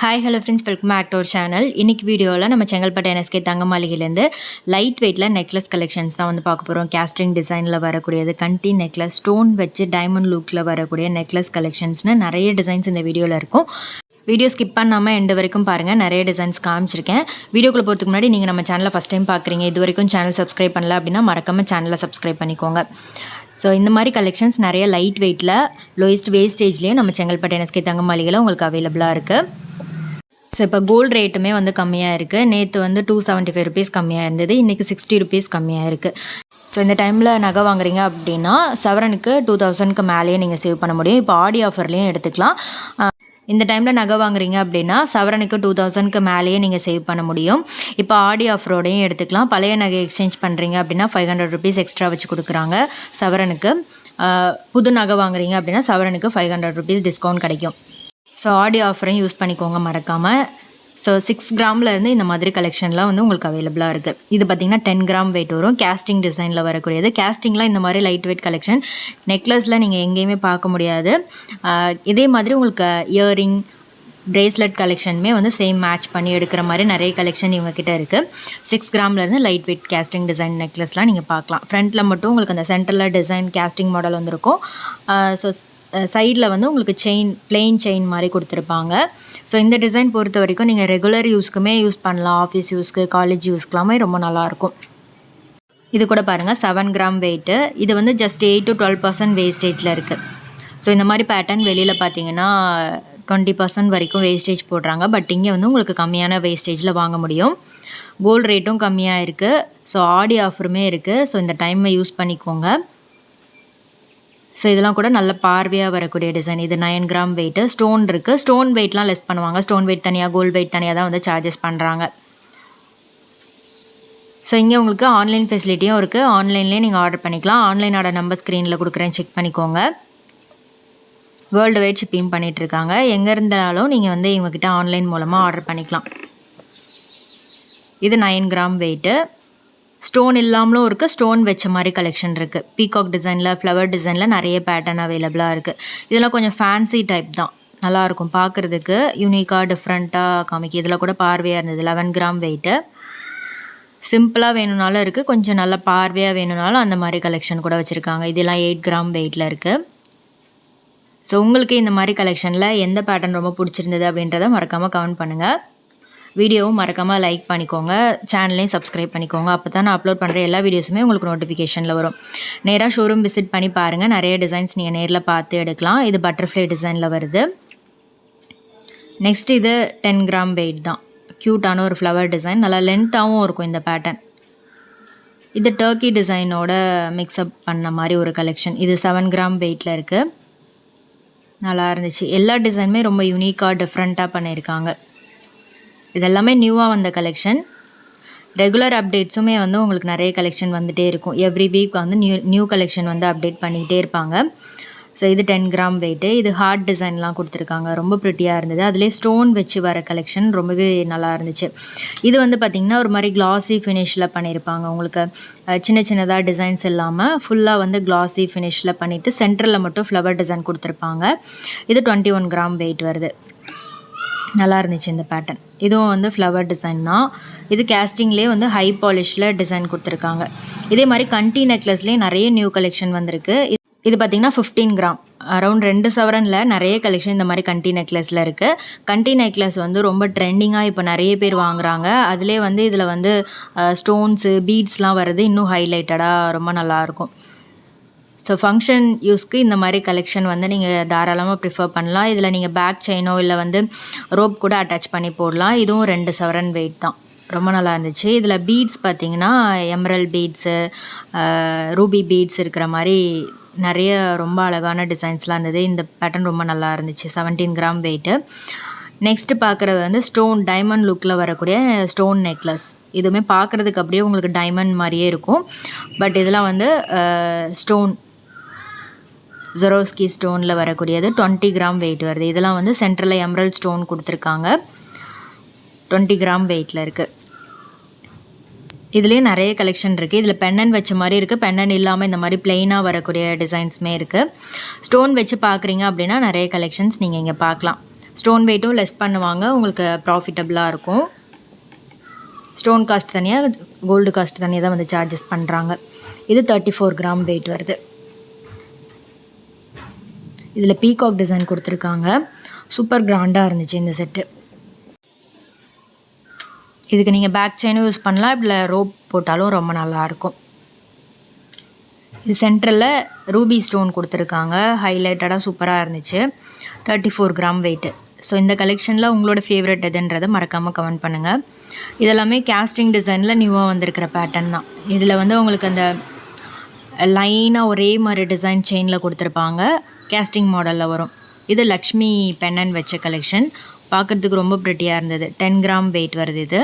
Hi hello friends, welcome back to our channel. இன்னைக்கு வீடியோவில் நம்ம செங்கல்பட்டு NSK தங்க மாளிகையிலேருந்து லைட் வெயிட்டில் நெக்லஸ் கலெக்ஷன்ஸ் தான் வந்து பார்க்க போகிறோம். கேஸ்டிங் டிசைனில் வரக்கூடியது, கண்டி நெக்லஸ், ஸ்டோன் வச்சு டைமண்ட் லுக்கில் வரக்கூடிய நெக்லஸ் கலெக்ஷன்ஸ்னு நிறைய டிசைன்ஸ் இந்த வீடியோவில் இருக்கும். வீடியோ ஸ்கிப் பண்ணாமல் எண்டு வரைக்கும் பாருங்கள். நிறைய டிசைன்ஸ் காமிச்சிருக்கேன். வீடியோக்குள்ளே போகிறதுக்கு முன்னாடி நீங்கள் நம்ம சேனலை ஃபஸ்ட் டைம் பார்க்குறீங்க, இது வரைக்கும் சேனல் சப்ஸ்கிரைப் பண்ணல அப்படின்னா மறக்காமல் சேனலை சப்ஸ்கிரைப் பண்ணிக்கோங்க. ஸோ இந்த மாதிரி கலெக்ஷன்ஸ் நிறைய லைட் வெயிட்டில் லோயஸ்ட் வேஸ்டேஜ்லேயும் நம்ம செங்கல்பட்டு NSK தங்க மாளிகையில் உங்களுக்கு அவைலபிளாக இருக்குது. ஸோ இப்போ கோல்டு ரேட்டுமே வந்து கம்மியாக இருக்குது. நேற்று வந்து 275 ருபீஸ் கம்மியாக இருந்தது, இன்றைக்கி 60 ருபீஸ் கம்மியாக இருக்குது. ஸோ இந்த டைமில் நகை வாங்குறீங்க அப்படின்னா சவரனுக்கு 2000க்கு மேலேயே நீங்கள் சேவ் பண்ண முடியும். இப்போ ஆடி ஆஃபர்லேயும் எடுத்துக்கலாம். இந்த டைமில் நகை வாங்குறீங்க அப்படின்னா சவரனுக்கு 2000க்கு மேலேயே நீங்கள் சேவ் பண்ண முடியும். இப்போ ஆடி ஆஃபரோடையும் எடுத்துக்கலாம். பழைய நகை எக்ஸ்சேஞ்ச் பண்ணுறீங்க அப்படின்னா 500 ருபீஸ் எக்ஸ்ட்ரா வச்சு கொடுக்குறாங்க சவரனுக்கு. புது நகை வாங்குறீங்க அப்படின்னா சவரனுக்கு 500 ருபீஸ் டிஸ்கவுண்ட் கிடைக்கும். ஸோ ஆடி ஆஃபரையும் யூஸ் பண்ணிக்கோங்க மறக்காமல். ஸோ 6 கிராம்லேருந்து இந்த மாதிரி கலெக்ஷன்லாம் வந்து உங்களுக்கு அவைலபிளாக இருக்குது. இது பார்த்திங்கன்னா 10 கிராம் வெயிட் வரும். கேஸ்டிங் டிசைனில் வரக்கூடியது. கேஸ்டிங்லாம் இந்த மாதிரி லைட் வெயிட் கலெக்ஷன் நெக்லஸில் நீங்கள் எங்கேயுமே பார்க்க முடியாது. இதே மாதிரி உங்களுக்கு இயரிங், பிரேஸ்லெட் கலெக்ஷனுமே வந்து சேம் மேட்ச் பண்ணி எடுக்கிற மாதிரி நிறைய கலெக்ஷன் இவங்ககிட்ட இருக்குது. 6 கிராம்லேருந்து லைட் வெயிட் கேஸ்டிங் டிசைன் நெக்லஸ்லாம் நீங்கள் பார்க்கலாம். ஃப்ரண்ட்டில் மட்டும் உங்களுக்கு அந்த சென்டரில் டிசைன் கேஸ்டிங் மாடல் வந்துருக்கும். ஸோ சைடில் வந்து உங்களுக்கு பிளெயின் செயின் மாதிரி கொடுத்துருப்பாங்க. ஸோ இந்த டிசைன் பொறுத்த வரைக்கும் நீங்கள் ரெகுலர் யூஸ்க்குமே யூஸ் பண்ணலாம், ஆஃபீஸ் யூஸ்க்கு, காலேஜ் யூஸ்க்கெல்லாமே ரொம்ப நல்லாயிருக்கும். இது கூட பாருங்கள் 7 கிராம் வெயிட்டு. இது வந்து ஜஸ்ட் 8 to 12% வேஸ்டேஜில் இருக்குது. ஸோ இந்த மாதிரி பேட்டர்ன் வெளியில் பார்த்தீங்கன்னா 20% வரைக்கும் வேஸ்டேஜ் போடுறாங்க. பட் இங்கே வந்து உங்களுக்கு கம்மியான வேஸ்டேஜில் வாங்க முடியும். கோல்டு ரேட்டும் கம்மியாக இருக்குது. ஸோ ஆடி ஆஃபருமே இருக்குது. ஸோ இந்த டைமை யூஸ் பண்ணிக்கோங்க. ஸோ இதெல்லாம் கூட நல்ல பார்வையாக வரக்கூடிய டிசைன். இது 9 கிராம் வெயிட்டு. ஸ்டோன் இருக்குது. ஸ்டோன் வெயிட்லாம் லெஸ் பண்ணுவாங்க. ஸ்டோன் வெயிட் தனியாக, கோல்டு வெயிட் தனியாக தான் வந்து சார்ஜஸ் பண்ணுறாங்க. ஸோ இங்கே உங்களுக்கு ஆன்லைன் ஃபெசிலிட்டியும் இருக்குது. ஆன்லைன்லேயே நீங்கள் ஆர்டர் பண்ணிக்கலாம். ஆன்லைனோட நம்பர் ஸ்க்ரீனில் கொடுக்குறேன், செக் பண்ணிக்கோங்க. வேர்ல்டு வைட் ஷிப்பிங் பண்ணிகிட்ருக்காங்க. எங்கே இருந்தாலும் நீங்கள் வந்து இவங்ககிட்ட ஆன்லைன் மூலமாக ஆர்டர் பண்ணிக்கலாம். இது 9 கிராம் வெயிட்டு. ஸ்டோன் இல்லாமலும் இருக்குது, ஸ்டோன் வச்ச மாதிரி கலெக்ஷன் இருக்குது. பீகாக் டிசைனில், ஃப்ளவர் டிசைனில் நிறைய பேட்டர்ன் அவைலபிளாக இருக்குது. இதெல்லாம் கொஞ்சம் ஃபேன்சி டைப் தான், நல்லாயிருக்கும் பார்க்குறதுக்கு. யூனிக்காக டிஃப்ரெண்ட்டாக காமிக்கும். இதில் கூட பார்வையாக இருந்தது. 11 கிராம் வெயிட்டு. சிம்பிளாக வேணும்னாலும் இருக்குது, கொஞ்சம் நல்லா பார்வையாக வேணும்னாலும் அந்த மாதிரி கலெக்ஷன் கூட வச்சுருக்காங்க. இதெல்லாம் 8 கிராம் வெயிட்டில் இருக்குது. ஸோ உங்களுக்கு இந்த மாதிரி கலெக்ஷனில் எந்த பேட்டர்ன் ரொம்ப பிடிச்சிருந்தது அப்படின்றத மறக்காமல் கமெண்ட் பண்ணுங்கள். வீடியோவும் மறக்காமல் லைக் பண்ணிக்கோங்க. சேனலையும் சப்ஸ்கிரைப் பண்ணிக்கோங்க. அப்போ தான் நான் அப்லோட் பண்ணுற எல்லா வீடியோஸுமே உங்களுக்கு நோட்டிஃபிகேஷனில் வரும். நேராக ஷோரூம் விசிட் பண்ணி பாருங்கள். நிறைய டிசைன்ஸ் நீங்கள் நேரில் பார்த்து எடுக்கலாம். இது பட்டர்ஃப்ளை டிசைனில் வருது. நெக்ஸ்ட் இது 10 கிராம் வெயிட் தான். க்யூட்டான ஒரு ஃப்ளவர் டிசைன், நல்லா லென்த்தாகவும் இருக்கும் இந்த பேட்டர்ன். இது டர்க்கி டிசைனோட மிக்ஸ்அப் பண்ண மாதிரி ஒரு கலெக்ஷன். இது 7 கிராம் வெயிட்டில் இருக்குது. நல்லா இருந்துச்சு. எல்லா டிசைனுமே ரொம்ப யூனிக்காக டிஃப்ரெண்ட்டாக பண்ணியிருக்காங்க. இதெல்லாமே நியூவாக வந்த கலெக்ஷன். ரெகுலர் அப்டேட்ஸுமே வந்து உங்களுக்கு நிறைய கலெக்ஷன் வந்துகிட்டே இருக்கும். எவ்ரி வீக் வந்து நியூ கலெக்ஷன் வந்து அப்டேட் பண்ணிக்கிட்டே இருப்பாங்க. ஸோ இது 10 கிராம் வெயிட்டு. இது ஹார்ட் டிசைன்லாம் கொடுத்துருக்காங்க. ரொம்ப ப்ரிட்டியாக இருந்தது. அதிலே ஸ்டோன் வச்சு வர கலெக்ஷன் ரொம்பவே நல்லா இருந்துச்சு. இது வந்து பார்த்திங்கன்னா ஒரு மாதிரி கிளாஸி ஃபினிஷில் பண்ணியிருப்பாங்க. உங்களுக்கு சின்ன சின்னதாக டிசைன்ஸ் இல்லாமல் ஃபுல்லாக வந்து கிளாஸி ஃபினிஷில் பண்ணிவிட்டு சென்டரில் மட்டும் ஃப்ளவர் டிசைன் கொடுத்துருப்பாங்க. இது 21 கிராம் வெயிட் வருது. நல்லா இருந்துச்சு இந்த பேட்டர்ன். இதுவும் வந்து ஃப்ளவர் டிசைன் தான். இது கேஸ்டிங்லேயே வந்து ஹை பாலிஷில் டிசைன் கொடுத்துருக்காங்க. இதே மாதிரி கண்டி நெக்லஸ்லேயே நிறைய நியூ கலெக்ஷன் வந்திருக்கு. இது பார்த்திங்கன்னா 15 கிராம், அரௌண்ட் 2 சவரனில் நிறைய கலெக்ஷன் இந்த மாதிரி கண்டி நெக்லஸில் இருக்குது. கண்டி நெக்லஸ் வந்து ரொம்ப ட்ரெண்டிங்காக இப்போ நிறைய பேர் வாங்குகிறாங்க. அதிலே வந்து இதில் வந்து ஸ்டோன்ஸு, பீட்ஸ்லாம் வர்றது இன்னும் ஹைலைட்டடாக ரொம்ப நல்லாயிருக்கும். ஸோ ஃபங்க்ஷன் யூஸ்க்கு இந்த மாதிரி கலெக்ஷன் வந்து நீங்கள் தாராளமாக ப்ரிஃபர் பண்ணலாம். இதில் நீங்கள் பேக் செயினோ இல்லை வந்து ரோப் கூட அட்டாச் பண்ணி போடலாம். இதுவும் 2 சவரன் வெயிட் தான். ரொம்ப நல்லா இருந்துச்சு. இதில் பீட்ஸ் பார்த்திங்கன்னா எமரல் பீட்ஸு, ரூபி பீட்ஸ் இருக்கிற மாதிரி நிறைய ரொம்ப அழகான டிசைன்ஸ்லாம் இருந்தது. இந்த பேட்டர்ன் ரொம்ப நல்லா இருந்துச்சு. 17 கிராம் வெயிட்டு. நெக்ஸ்ட்டு பார்க்குறது வந்து ஸ்டோன் டைமண்ட் லுக்கில் வரக்கூடிய ஸ்டோன் நெக்லஸ். இதுவுமே பார்க்குறதுக்கு அப்படியே உங்களுக்கு டைமண்ட் மாதிரியே இருக்கும். பட் இதெல்லாம் வந்து ஸ்டோன் ஜெரோஸ்கி ஸ்டோனில் வரக்கூடியது. 20 கிராம் வெயிட் வருது. இதெல்லாம் வந்து சென்டரில் எமரல்ட் ஸ்டோன் கொடுத்துருக்காங்க. 20 கிராம் வெயிட்டில் இருக்குது. இதுலேயே நிறைய கலெக்ஷன் இருக்குது. இதில் பெண்ணன் வச்ச மாதிரி இருக்குது, பெண்ணன் இல்லாமல் இந்த மாதிரி பிளெயினாக வரக்கூடிய டிசைன்ஸுமே இருக்குது. ஸ்டோன் வச்சு பார்க்குறீங்க அப்படின்னா நிறைய கலெக்ஷன்ஸ் நீங்கள் இங்கே பார்க்கலாம். ஸ்டோன் வெயிட்டும் லெஸ் பண்ணுவாங்க, உங்களுக்கு ப்ராஃபிட்டபுளாக இருக்கும். ஸ்டோன் காஸ்ட் தனியாக, கோல்டு காஸ்ட் தனியாக தான் வந்து சார்ஜஸ் பண்ணுறாங்க. இது 34 கிராம் வெயிட் வருது. இதில் பீகாக் டிசைன் கொடுத்துருக்காங்க. சூப்பர் கிராண்டாக இருந்துச்சு இந்த செட்டு. இதுக்கு நீங்கள் பேக் செயினும் யூஸ் பண்ணலாம், இல்லை ரோப் போட்டாலும் ரொம்ப நல்லாயிருக்கும். இது சென்டரில் ரூபி ஸ்டோன் கொடுத்துருக்காங்க, ஹைலைட்டடாக சூப்பராக இருந்துச்சு. 34 கிராம் வெயிட்டு. ஸோ இந்த கலெக்ஷனில் உங்களோட ஃபேவரட் எதுன்றதை மறக்காமல் கமெண்ட் பண்ணுங்கள். இதெல்லாமே கேஸ்டிங் டிசைனில் நியூவாக வந்திருக்கிற பேட்டர்ன் தான். இதில் வந்து உங்களுக்கு அந்த லைனாக ஒரே மாதிரி டிசைன் செயினில் கொடுத்துருப்பாங்க, கேஸ்டிங் மாடலில் வரும். இது லக்ஷ்மி பெண்ணன் வச்ச கலெக்ஷன், பார்க்குறதுக்கு ரொம்ப ப்ரிட்டியாக இருந்தது. 10 கிராம் வெயிட் வருது. இது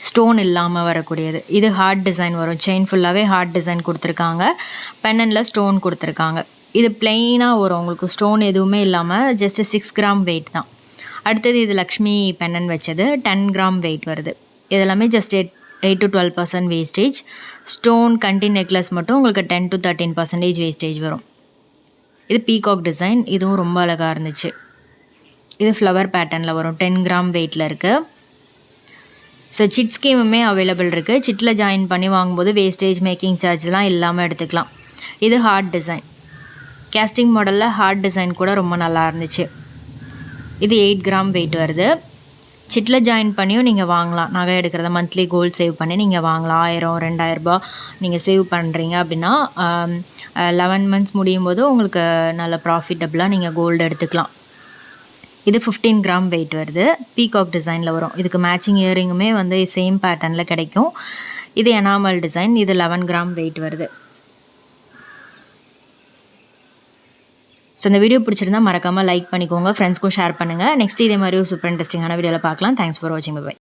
ஸ்டோன் இல்லாமல் வரக்கூடியது. இது ஹார்ட் டிசைன் வரும், செயின் ஃபுல்லாகவே ஹார்ட் டிசைன் கொடுத்துருக்காங்க, பெண்ணனில் ஸ்டோன் கொடுத்துருக்காங்க. இது பிளெயினாக வரும், உங்களுக்கு ஸ்டோன் எதுவுமே இல்லாமல் ஜஸ்ட்டு 6 கிராம் வெயிட் தான். அடுத்தது இது லக்ஷ்மி பெண்ணன் வச்சது, 10 கிராம் வெயிட் வருது. இதெல்லாமே just 8 to 12% wastage. Stone Kandy necklace மட்டும் உங்களுக்கு 10 to 13% வேஸ்டேஜ் வரும். இது பீகாக் டிசைன், இதுவும் ரொம்ப அழகாக இருந்துச்சு. இது ஃப்ளவர் பேட்டர்னில் வரும், 10 கிராம் வெயிட்டில் இருக்குது. ஸோ சிட் ஸ்கீமுமே அவைலபிள் இருக்குது. சிட்டில் ஜாயின் பண்ணி வாங்கும்போது வேஸ்டேஜ் மேக்கிங் சார்ஜ்லாம் இல்லாமல் எடுத்துக்கலாம். இது ஹார்ட் டிசைன், கேஸ்டிங் மாடலில் ஹார்ட் டிசைன் கூட ரொம்ப நல்லா இருந்துச்சு. இது 8 கிராம் வெயிட் வருது. சிட்டில் ஜாயின் பண்ணியும் நீங்கள் வாங்கலாம். நகை எடுக்கிறத மந்த்லி கோல்டு சேவ் பண்ணி நீங்கள் வாங்கலாம். 1000 2000 நீங்கள் சேவ் பண்ணுறீங்க அப்படின்னா 11 மந்த்ஸ் முடியும் போது உங்களுக்கு நல்ல ப்ராஃபிட்டபுளாக நீங்கள் கோல்டு எடுத்துக்கலாம். இது 15 கிராம் வெயிட் வருது, பீகாக் டிசைனில் வரும். இதுக்கு மேட்சிங் இயரிங்குமே வந்து சேம் பேட்டர்னில் கிடைக்கும். இது எனாமல் டிசைன், இது 11 கிராம் வெயிட் வருது. ஸோ இந்த வீடியோ பிடிச்சிருந்தா மறக்காமல் லைக் பண்ணிக்கோங்க, ஃப்ரெண்ட்ஸ்க்கும் ஷேர் பண்ணுங்கள். நெக்ஸ்ட் இதே மாதிரி ஒரு சூப்பர் இன்ட்ரெஸ்டிங்கான வீடியோவில் பார்க்கலாம். தேங்க்ஸ் ஃபார் வாட்சிங். பை.